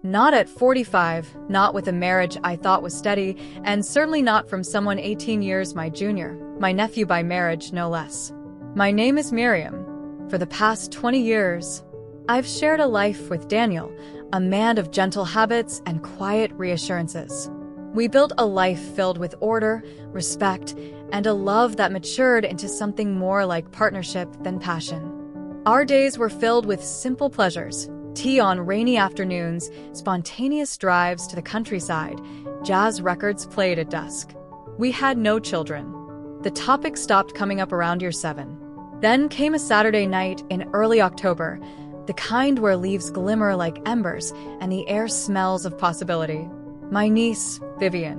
Not at 45, not with a marriage I thought was steady, and certainly not from someone 18 years my junior, my nephew by marriage, no less. My name is Miriam. For the past 20 years, I've shared a life with Daniel, a man of gentle habits and quiet reassurances. We built a life filled with order, respect, and a love that matured into something more like partnership than passion. Our days were filled with simple pleasures: tea on rainy afternoons, spontaneous drives to the countryside, jazz records played at dusk. We had no children. The topic stopped coming up around year 7. Then came a Saturday night in early October, the kind where leaves glimmer like embers and the air smells of possibility. My niece, Vivian,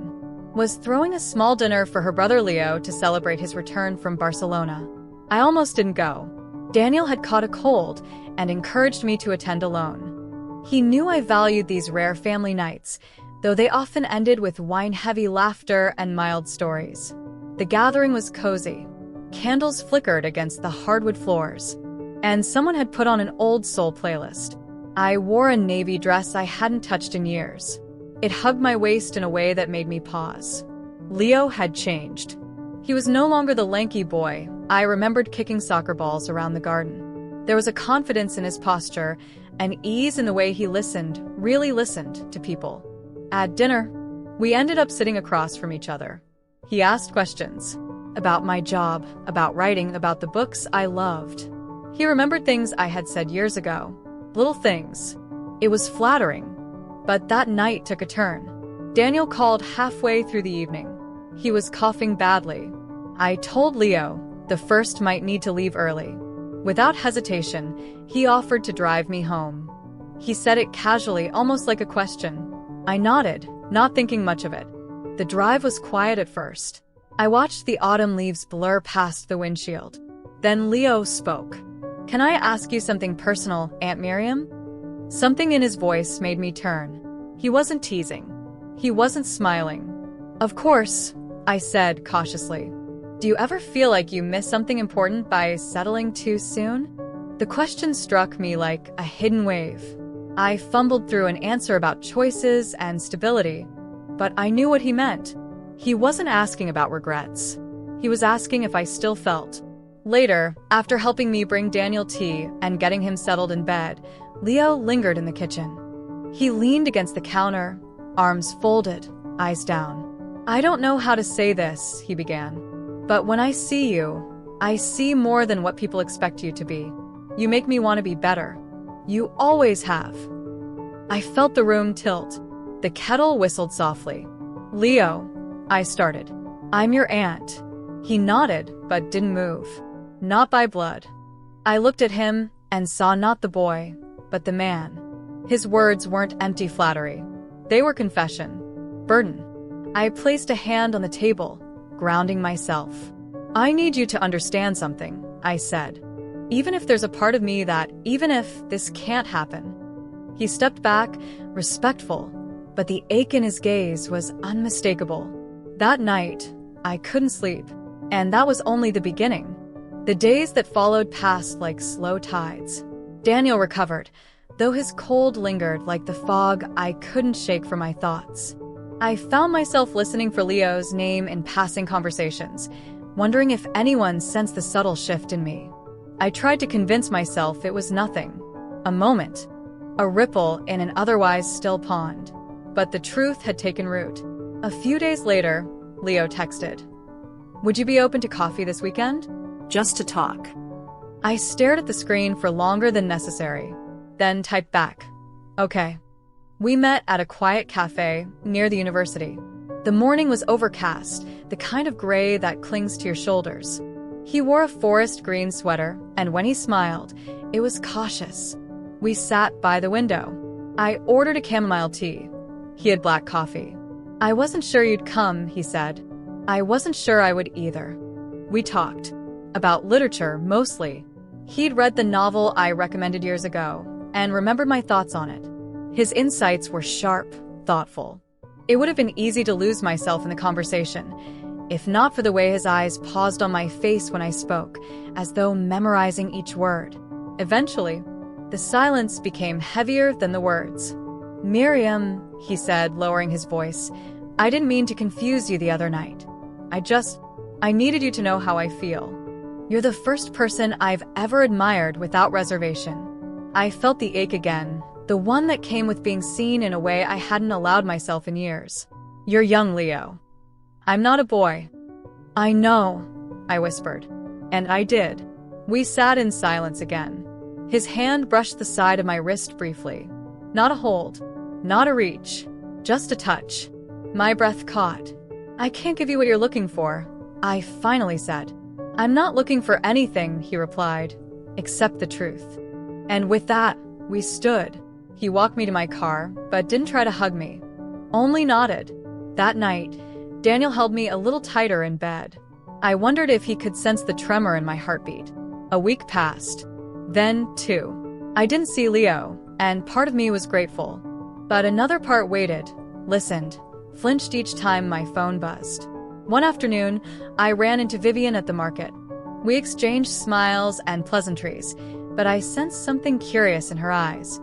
was throwing a small dinner for her brother Leo to celebrate his return from Barcelona. I almost didn't go. Daniel had caught a cold and encouraged me to attend alone. He knew I valued these rare family nights, though they often ended with wine-heavy laughter and mild stories. The gathering was cozy. Candles flickered against the hardwood floors, and someone had put on an old soul playlist. I wore a navy dress I hadn't touched in years. It hugged my waist in a way that made me pause. Leo had changed. He was no longer the lanky boy I remembered kicking soccer balls around the garden. There was a confidence in his posture, an ease in the way he listened, really listened, to people. At dinner, we ended up sitting across from each other. He asked questions about my job, about writing, about the books I loved. He remembered things I had said years ago, little things. It was flattering. But that night took a turn. Daniel called halfway through the evening. He was coughing badly. I told Leo the first might need to leave early. Without hesitation, he offered to drive me home. He said it casually, almost like a question. I nodded, not thinking much of it. The drive was quiet at first. I watched the autumn leaves blur past the windshield. Then Leo spoke. "Can I ask you something personal, Aunt Miriam?" Something in his voice made me turn. He wasn't teasing. He wasn't smiling. "Of course," I said cautiously. "Do you ever feel like you missed something important by settling too soon?" The question struck me like a hidden wave. I fumbled through an answer about choices and stability, but I knew what he meant. He wasn't asking about regrets. He was asking if I still felt. Later, after helping me bring Daniel tea and getting him settled in bed, Leo lingered in the kitchen. He leaned against the counter, arms folded, eyes down. "I don't know how to say this," he began, "but when I see you, I see more than what people expect you to be. You make me want to be better. You always have." I felt the room tilt. The kettle whistled softly. "Leo," I started. "I'm your aunt." He nodded, but didn't move. "Not by blood." I looked at him and saw not the boy, but the man. His words weren't empty flattery. They were confession, burden. I placed a hand on the table, grounding myself. "I need you to understand something," I said. "Even if there's a part of me that, even if this can't happen." He stepped back, respectful, but the ache in his gaze was unmistakable. That night, I couldn't sleep, and that was only the beginning. The days that followed passed like slow tides. Daniel recovered, though his cold lingered like the fog I couldn't shake from my thoughts. I found myself listening for Leo's name in passing conversations, wondering if anyone sensed the subtle shift in me. I tried to convince myself it was nothing. A moment. A ripple in an otherwise still pond. But the truth had taken root. A few days later, Leo texted, "Would you be open to coffee this weekend? Just to talk." I stared at the screen for longer than necessary, then typed back, "Okay." We met at a quiet cafe near the university. The morning was overcast, the kind of gray that clings to your shoulders. He wore a forest green sweater, and when he smiled, it was cautious. We sat by the window. I ordered a chamomile tea. He had black coffee. "I wasn't sure you'd come," he said. I wasn't sure I would either. We talked. About literature, mostly. He'd read the novel I recommended years ago, and remembered my thoughts on it. His insights were sharp, thoughtful. It would have been easy to lose myself in the conversation, if not for the way his eyes paused on my face when I spoke, as though memorizing each word. Eventually, the silence became heavier than the words. Miriam, he said, lowering his voice, I didn't mean to confuse you the other night. I needed you to know how I feel. You're the first person I've ever admired without reservation. I felt the ache again, the one that came with being seen in a way I hadn't allowed myself in years. You're young, Leo. I'm not a boy. I know, I whispered. And I did. We sat in silence again. His hand brushed the side of my wrist briefly. Not a hold, not a reach, just a touch. My breath caught. I can't give you what you're looking for, I finally said. I'm not looking for anything, he replied, except the truth. And with that, we stood. He walked me to my car, but didn't try to hug me. Only nodded. That night, Daniel held me a little tighter in bed. I wondered if he could sense the tremor in my heartbeat. A week passed. Then, two. I didn't see Leo, and part of me was grateful. But another part waited, listened, flinched each time my phone buzzed. One afternoon, I ran into Vivian at the market. We exchanged smiles and pleasantries, but I sensed something curious in her eyes,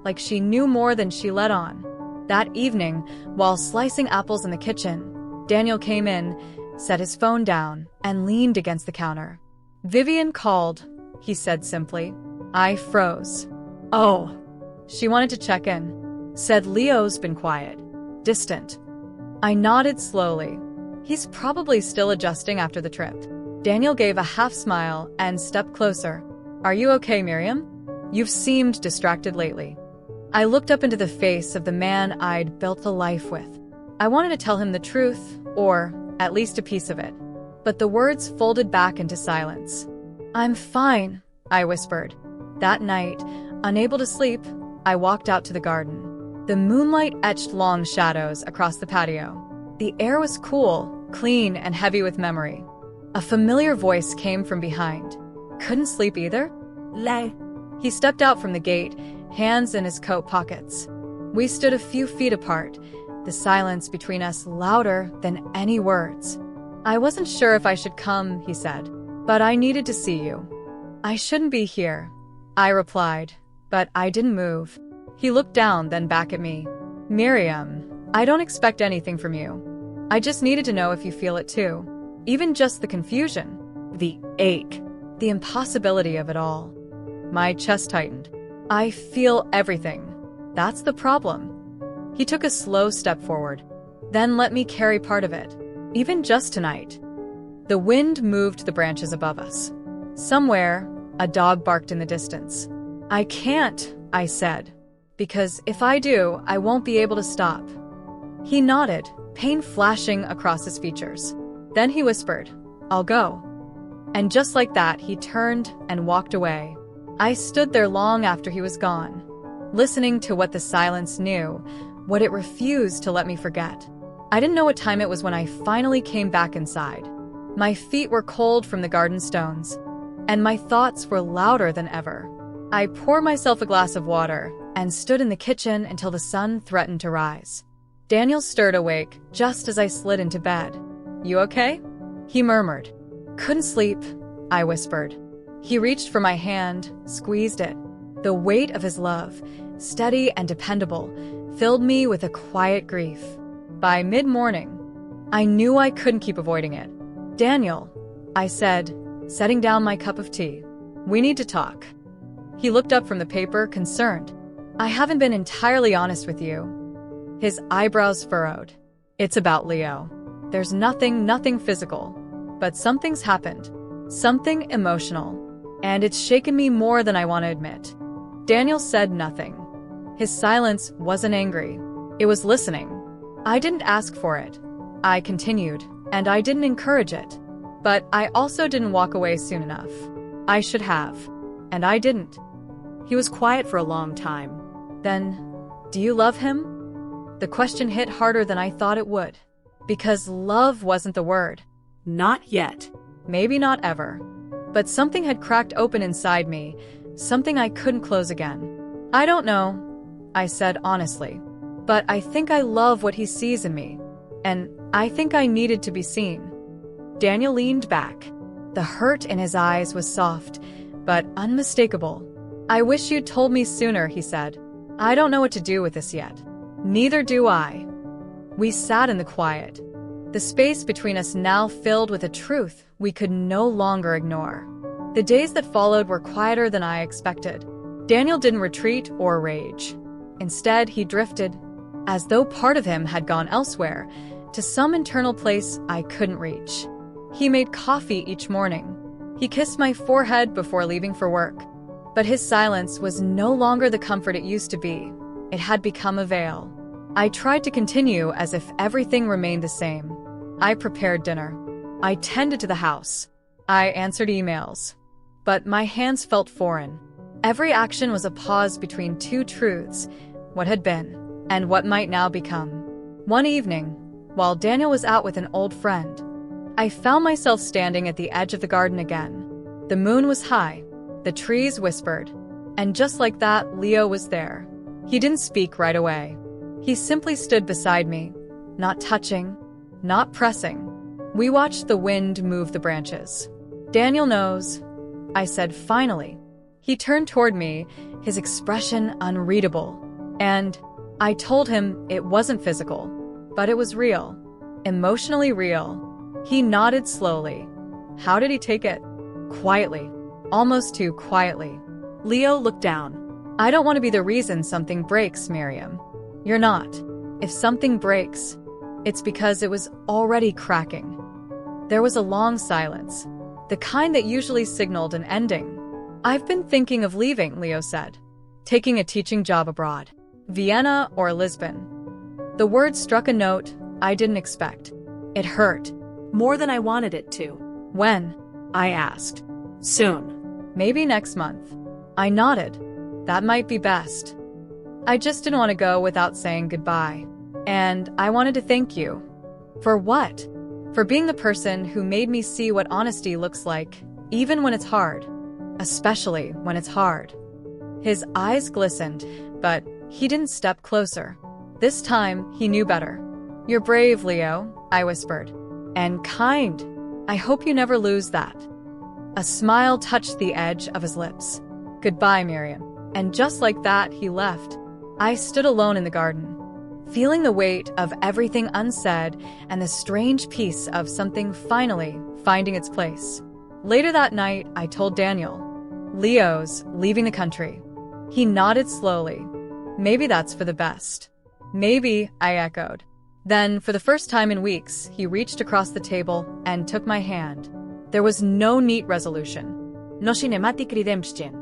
like she knew more than she let on. That evening, while slicing apples in the kitchen, Daniel came in, set his phone down, and leaned against the counter. Vivian called, he said simply. I froze. Oh. She wanted to check in. Said Leo's been quiet. Distant. I nodded slowly. He's probably still adjusting after the trip. Daniel gave a half smile and stepped closer. Are you okay, Miriam? You've seemed distracted lately. I looked up into the face of the man I'd built a life with. I wanted to tell him the truth, or at least a piece of it. But the words folded back into silence. I'm fine, I whispered. That night, unable to sleep, I walked out to the garden. The moonlight etched long shadows across the patio. The air was cool, clean, and heavy with memory. A familiar voice came from behind. Couldn't sleep either? Lay. He stepped out from the gate, hands in his coat pockets. We stood a few feet apart, the silence between us louder than any words. I wasn't sure if I should come, he said, but I needed to see you. I shouldn't be here, I replied, but I didn't move. He looked down, then back at me. Miriam, I don't expect anything from you. I just needed to know if you feel it too. Even just the confusion, the ache, the impossibility of it all. My chest tightened. I feel everything. That's the problem. He took a slow step forward, then let me carry part of it, even just tonight. The wind moved the branches above us. Somewhere, a dog barked in the distance. I can't, I said, because if I do, I won't be able to stop. He nodded, pain flashing across his features. Then he whispered, I'll go. And just like that, he turned and walked away. I stood there long after he was gone, listening to what the silence knew, what it refused to let me forget. I didn't know what time it was when I finally came back inside. My feet were cold from the garden stones, and my thoughts were louder than ever. I poured myself a glass of water and stood in the kitchen until the sun threatened to rise. Daniel stirred awake just as I slid into bed. You okay? He murmured. Couldn't sleep, I whispered. He reached for my hand, squeezed it. The weight of his love, steady and dependable, filled me with a quiet grief. By mid-morning, I knew I couldn't keep avoiding it. Daniel, I said, setting down my cup of tea. We need to talk. He looked up from the paper, concerned. I haven't been entirely honest with you. His eyebrows furrowed. It's about Leo. There's nothing physical. But something's happened. Something emotional. And it's shaken me more than I want to admit. Daniel said nothing. His silence wasn't angry. It was listening. I didn't ask for it. I continued, and I didn't encourage it. But I also didn't walk away soon enough. I should have. And I didn't. He was quiet for a long time. Then, do you love him? The question hit harder than I thought it would. Because love wasn't the word. Not yet. Maybe not ever. But something had cracked open inside me, something I couldn't close again. I don't know, I said honestly. But I think I love what he sees in me. And I think I needed to be seen. Daniel leaned back. The hurt in his eyes was soft, but unmistakable. I wish you'd told me sooner, he said. I don't know what to do with this yet. Neither do I. We sat in the quiet, the space between us now filled with a truth we could no longer ignore. The days that followed were quieter than I expected. Daniel didn't retreat or rage. Instead, he drifted, as though part of him had gone elsewhere, to some internal place I couldn't reach. He made coffee each morning. He kissed my forehead before leaving for work. But his silence was no longer the comfort it used to be. It had become a veil. I tried to continue as if everything remained the same. I prepared dinner. I tended to the house. I answered emails. But my hands felt foreign. Every action was a pause between two truths, what had been and what might now become. One evening, while Daniel was out with an old friend, I found myself standing at the edge of the garden again. The moon was high, the trees whispered, and just like that, Leo was there. He didn't speak right away. He simply stood beside me, not touching, not pressing. We watched the wind move the branches. Daniel knows, I said finally. He turned toward me, his expression unreadable, and I told him it wasn't physical, but it was real, emotionally real. He nodded slowly. How did he take it? Quietly, almost too quietly. Leo looked down. I don't want to be the reason something breaks, Miriam. You're not. If something breaks, it's because it was already cracking. There was a long silence, the kind that usually signaled an ending. I've been thinking of leaving, Leo said. Taking a teaching job abroad. Vienna or Lisbon. The word struck a note I didn't expect. It hurt. More than I wanted it to. When? I asked. Soon. Maybe next month. I nodded. That might be best. I just didn't want to go without saying goodbye. And I wanted to thank you. For what? For being the person who made me see what honesty looks like, even when it's hard. Especially when it's hard. His eyes glistened, but he didn't step closer. This time, he knew better. You're brave, Leo, I whispered. And kind. I hope you never lose that. A smile touched the edge of his lips. Goodbye, Miriam. And just like that, he left. I stood alone in the garden, feeling the weight of everything unsaid and the strange peace of something finally finding its place. Later that night, I told Daniel, Leo's leaving the country. He nodded slowly. Maybe that's for the best. Maybe, I echoed. Then, for the first time in weeks, he reached across the table and took my hand. There was no neat resolution. No cinematic redemption.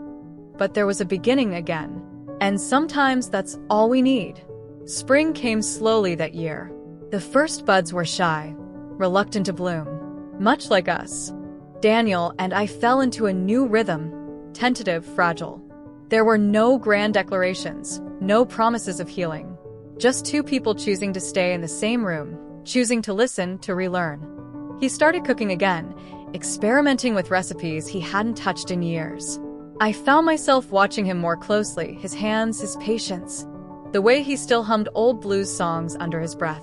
But there was a beginning again. And sometimes that's all we need. Spring came slowly that year. The first buds were shy, reluctant to bloom. Much like us. Daniel and I fell into a new rhythm, tentative, fragile. There were no grand declarations, no promises of healing. Just two people choosing to stay in the same room, choosing to listen, to relearn. He started cooking again, experimenting with recipes he hadn't touched in years. I found myself watching him more closely, his hands, his patience, the way he still hummed old blues songs under his breath.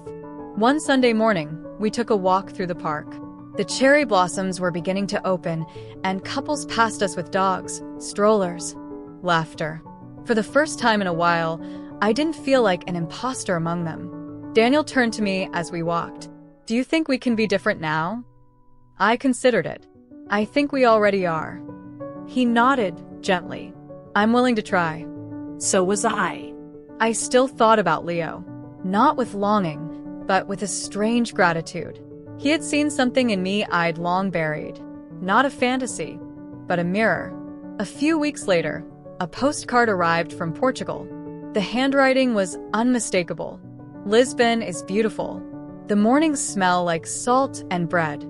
One Sunday morning, we took a walk through the park. The cherry blossoms were beginning to open, and couples passed us with dogs, strollers, laughter. For the first time in a while, I didn't feel like an imposter among them. Daniel turned to me as we walked. Do you think we can be different now? I considered it. I think we already are. He nodded gently. I'm willing to try. So was I. I still thought about Leo. Not with longing, but with a strange gratitude. He had seen something in me I'd long buried. Not a fantasy, but a mirror. A few weeks later, a postcard arrived from Portugal. The handwriting was unmistakable. Lisbon is beautiful. The mornings smell like salt and bread.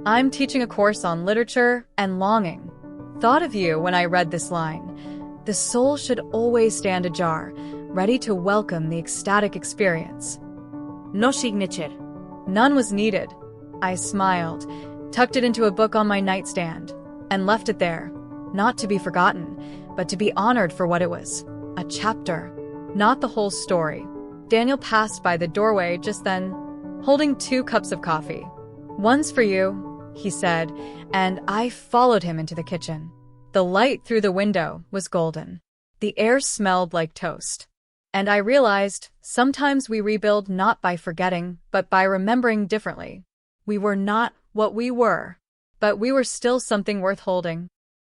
I'm teaching a course on literature and longing. Thought of you when I read this line. The soul should always stand ajar, ready to welcome the ecstatic experience. No signature. None was needed. I smiled, tucked it into a book on my nightstand, and left it there. Not to be forgotten, but to be honored for what it was. A chapter. Not the whole story. Daniel passed by the doorway just then, holding 2 cups of coffee. One's for you, he said, and I followed him into the kitchen. The light through the window was golden. The air smelled like toast. And I realized, sometimes we rebuild not by forgetting, but by remembering differently. We were not what we were, but we were still something worth holding.